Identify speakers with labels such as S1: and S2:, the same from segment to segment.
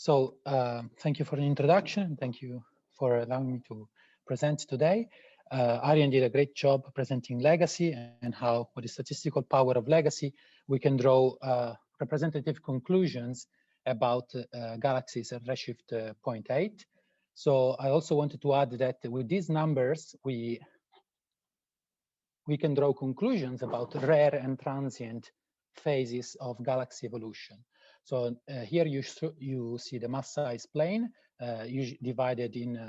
S1: Thank you for the introduction. Thank you for allowing me to present today. Arjen did a great job presenting LEGA-C and how, with the statistical power of LEGA-C, we can draw representative conclusions about galaxies at redshift 0.8. So I also wanted to add that with these numbers, we can draw conclusions about rare and transient phases of galaxy evolution. So here you see the mass size plane divided in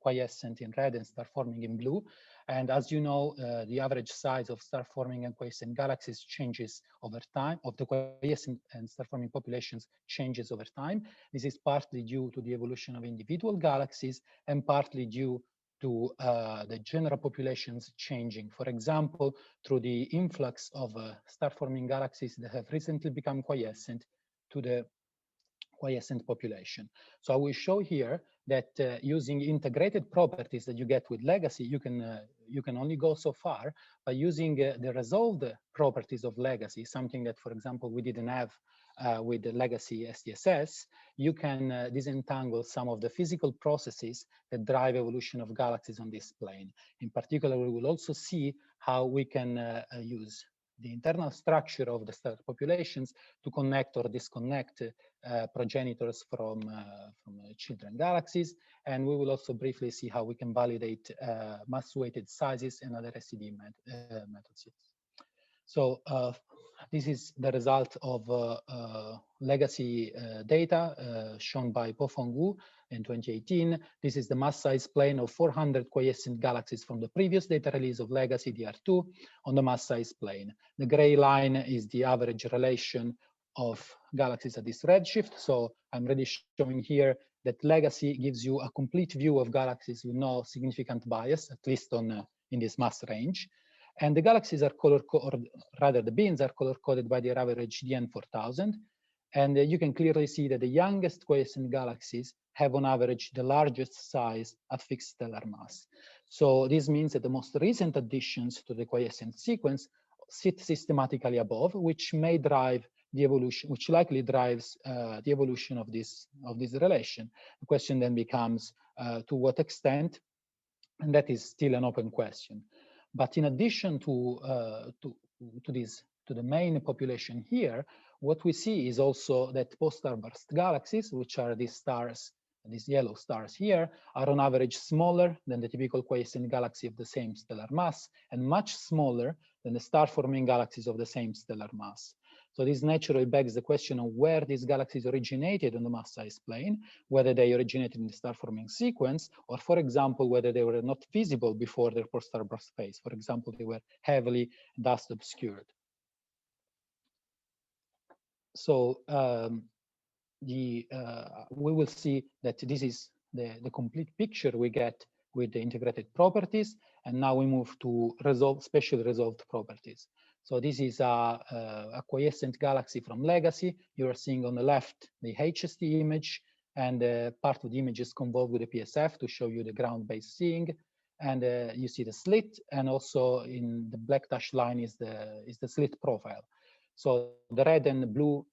S1: quiescent in red and star forming in blue. And as you know, the average size of star forming and quiescent galaxies changes over time, of the quiescent and star forming populations changes over time. This is partly due to the evolution of individual galaxies and partly due to the general populations changing. For example, through the influx of star-forming galaxies that have recently become quiescent to the quiescent population. So I will show here that using integrated properties that you get with LEGA-C, you can only go so far. By using the resolved properties of LEGA-C, something that, for example, we didn't have with the LEGA-C SDSS, you can disentangle some of the physical processes that drive evolution of galaxies on this plane. In particular, we will also see how we can use the internal structure of the star populations to connect or disconnect progenitors from children galaxies. And we will also briefly see how we can validate mass-weighted sizes and other SED methods. So this is the result of LEGA-C data shown by Po-Fong Wu in 2018. This is the mass size plane of 400 quiescent galaxies from the previous data release of LEGA-C DR2 on the mass size plane. The gray line is the average relation of galaxies at this redshift. So I'm really showing here that LEGA-C gives you a complete view of galaxies with no significant bias, at least on in this mass range. And the galaxies are or rather the bins are color-coded by their average DN 4000. And you can clearly see that the youngest quiescent galaxies have on average the largest size at fixed stellar mass. So this means that the most recent additions to the quiescent sequence sit systematically above, which may drive the evolution, which likely drives the evolution of this relation. The question then becomes to what extent, and that is still an open question. But in addition to the main population here, what we see is also that post-starburst galaxies, which are these stars, these yellow stars here, are on average smaller than the typical quiescent galaxy of the same stellar mass, and much smaller than the star-forming galaxies of the same stellar mass. So this naturally begs the question of where these galaxies originated on the mass size plane, whether they originated in the star-forming sequence, or for example, whether they were not visible before their post-starburst phase. For example, they were heavily dust obscured. So we will see that this is the complete picture we get with the integrated properties. And now we move to special resolved properties. So this is a quiescent galaxy from LEGA-C. You are seeing on the left the HST image, and part of the image is convolved with the PSF to show you the ground-based seeing. And you see the slit, and also in the black dashed line is the slit profile. So the red and blue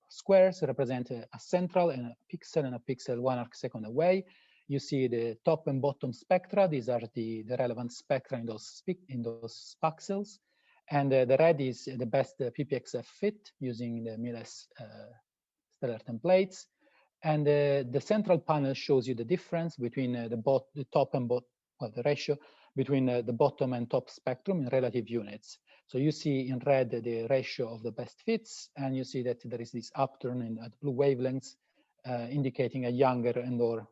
S1: squares represent a central and a pixel 1 arc second away. You see the top and bottom spectra. These are the relevant spectra in those spaxels. And the red is the best PPXF fit using the MILES stellar templates. And the central panel shows you the difference between the top and bottom, well, the ratio between the bottom and top spectrum in relative units. So you see in red the ratio of the best fits, and you see that there is this upturn at blue wavelengths, indicating a younger and or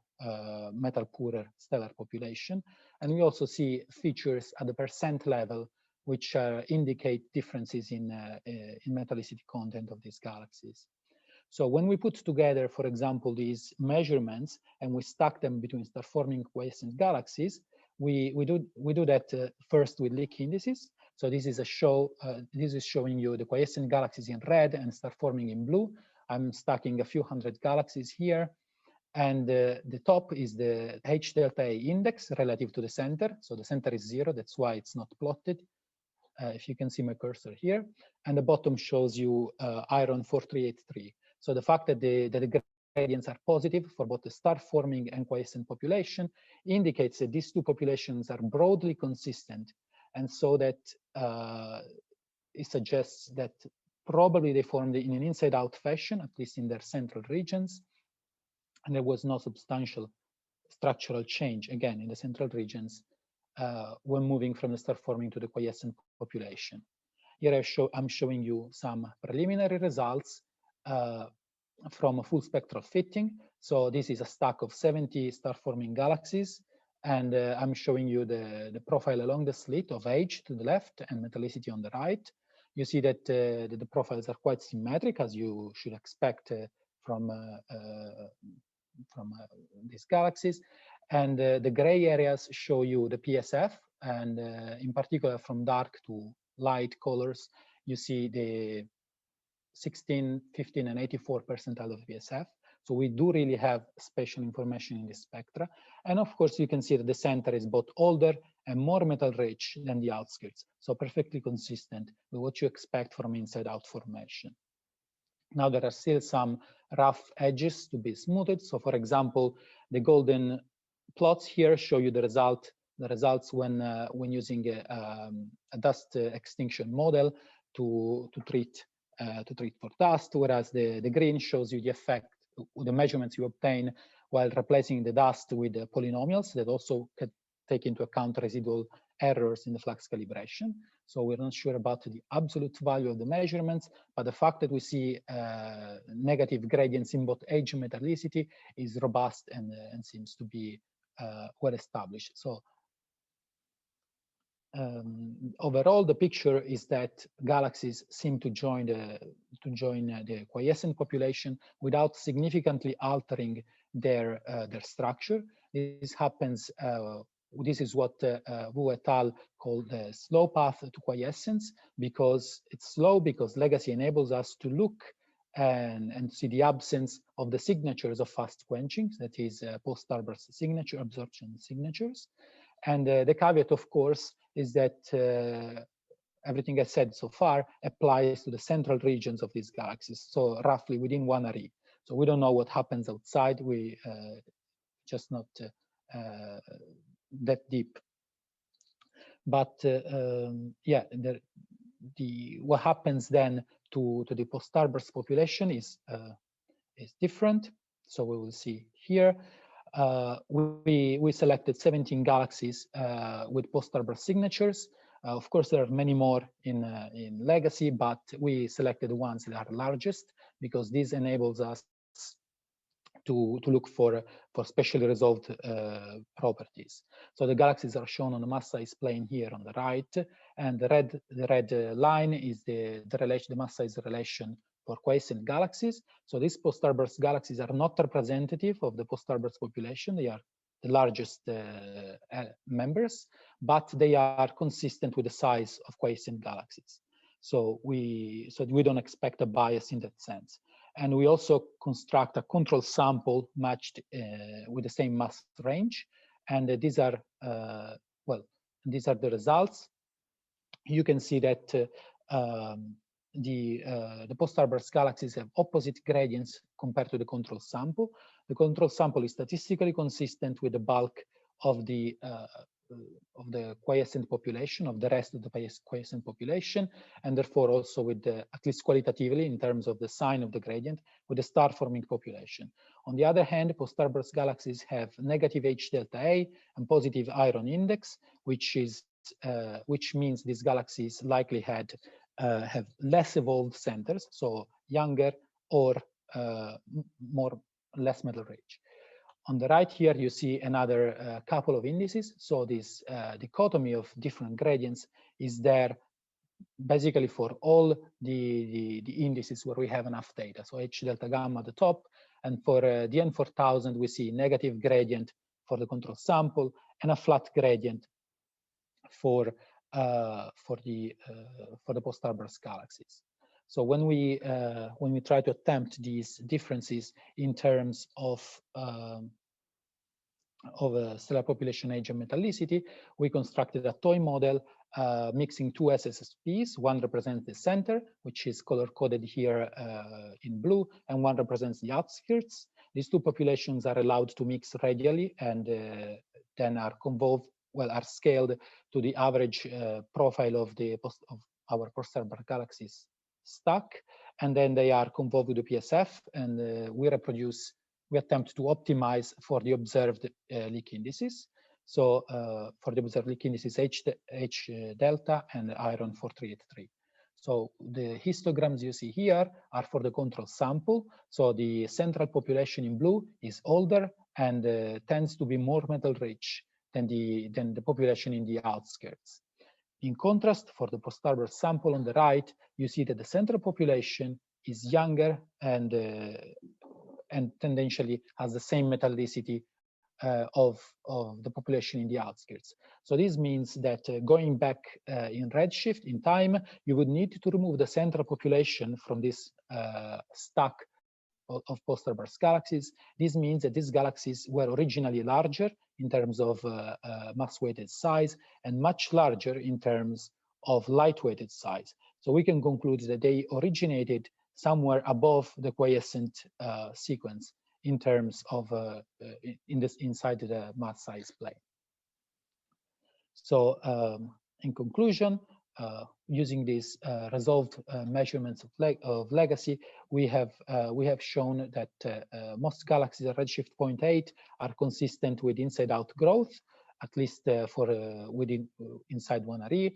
S1: metal poorer stellar population. And we also see features at the percent level, which indicate differences in metallicity content of these galaxies. So when we put together, for example, these measurements and we stack them between star-forming quiescent galaxies, we do that first with Lick indices. So this is this is showing you the quiescent galaxies in red and star-forming in blue. I'm stacking a few hundred galaxies here. And the top is the H delta A index relative to the center. So the center is 0, that's why it's not plotted. If you can see my cursor here. And the bottom shows you iron 4383. So the fact that the gradients are positive for both the star-forming and quiescent population, indicates that these two populations are broadly consistent, and so that it suggests that probably they formed in an inside-out fashion, at least in their central regions, and there was no substantial structural change, again, in the central regions when moving from the star-forming to the quiescent population. Here I'm showing you some preliminary results from a full spectral fitting. So this is a stack of 70 star-forming galaxies, and I'm showing you the profile along the slit of age to the left and metallicity on the right. You see that the profiles are quite symmetric, as you should expect from these galaxies. And the gray areas show you the PSF, and in particular from dark to light colors, you see the 16, 15, and 84 percentile of PSF. So we do really have spatial information in the spectra. And of course, you can see that the center is both older and more metal rich than the outskirts. So perfectly consistent with what you expect from inside-out formation. Now, there are still some rough edges to be smoothed. So for example, the golden plots here show you the results when using a dust extinction model to treat for dust, whereas the green shows you the effect, the measurements you obtain while replacing the dust with the polynomials that also can take into account residual errors in the flux calibration. So we're not sure about the absolute value of the measurements, but the fact that we see negative gradients in both age and metallicity is robust and seems to be well established. So overall, the picture is that galaxies seem to join the quiescent population without significantly altering their structure. This happens. This is what Wu et al. Called the slow path to quiescence, because it's slow because LEGA-C enables us to look and see the absence of the signatures of fast quenching, that is post-starburst signature absorption signatures. And the caveat, of course, is that everything I said so far applies to the central regions of these galaxies, so roughly within 1 array. So we don't know what happens outside. We just not that deep. But yeah, what happens then to the post-starburst population is different. So we will see here. We selected 17 galaxies with post-starburst signatures. Of course, there are many more in LEGA-C, but we selected the ones that are largest because this enables us to look for specially resolved properties. So the galaxies are shown on the mass size plane here on the right, and the red line is the mass size relation for quiescent galaxies. So these post-starburst galaxies are not representative of the post-starburst population. They are the largest members, but they are consistent with the size of quiescent galaxies. So we don't expect a bias in that sense. And we also construct a control sample matched with the same mass range. And these are, these are the results. You can see that the post-starburst galaxies have opposite gradients compared to the control sample. The control sample is statistically consistent with the bulk of the quiescent population, of the rest of the quiescent population, and therefore also with the, at least qualitatively in terms of the sign of the gradient, with the star-forming population. On the other hand, post-starburst galaxies have negative H delta A and positive iron index, which means these galaxies likely have less evolved centers, so younger or less metal rich. On the right here, you see another couple of indices. So this dichotomy of different gradients is there basically for all the indices where we have enough data. So H delta gamma at the top, and for the N4000, we see negative gradient for the control sample and a flat gradient for the post-starburst galaxies. So when we try to attempt these differences in terms of stellar population age and metallicity, we constructed a toy model mixing two SSSPs. One represents the center, which is color-coded here in blue, and one represents the outskirts. These two populations are allowed to mix radially and then are convolved, well, are scaled to the average profile of our post-Hilbert galaxies stack, and then they are convolved with the PSF, and we attempt to optimize for the observed leak indices. So for the observed leak indices H delta and iron 4383. So the histograms you see here are for the control sample. So the central population in blue is older and tends to be more metal rich than the population in the outskirts. In contrast, for the post-Hilbert sample on the right, you see that the central population is younger and tendentially has the same metallicity of the population in the outskirts. So this means that going back in redshift in time, you would need to remove the central population from this stack of post-Hilbert galaxies. This means that these galaxies were originally larger in terms of mass-weighted size and much larger in terms of light-weighted size. So we can conclude that they originated somewhere above the quiescent sequence in terms of inside the mass size plane. So in conclusion, using these resolved measurements of LEGA-C, we have shown that most galaxies at redshift 0.8 are consistent with inside-out growth, at least for inside 1RE.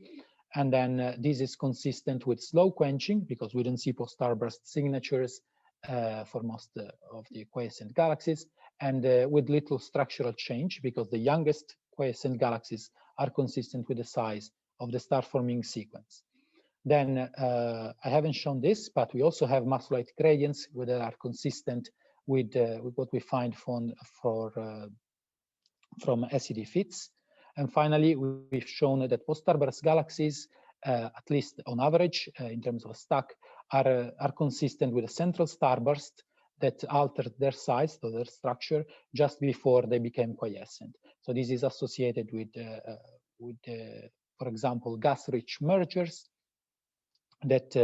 S1: And then this is consistent with slow quenching because we don't see post-starburst signatures for most of the quiescent galaxies, and with little structural change because the youngest quiescent galaxies are consistent with the size of the star-forming sequence. Then I haven't shown this, but we also have mass-light gradients that are consistent with what we find from SED fits. And finally, we've shown that post-starburst galaxies, at least on average, in terms of a stack, are consistent with a central starburst that altered their size, so their structure, just before they became quiescent. So this is associated with for example, gas-rich mergers that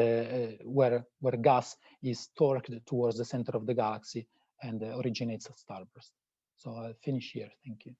S1: where gas is torqued towards the center of the galaxy and originates a starburst. So I'll finish here. Thank you.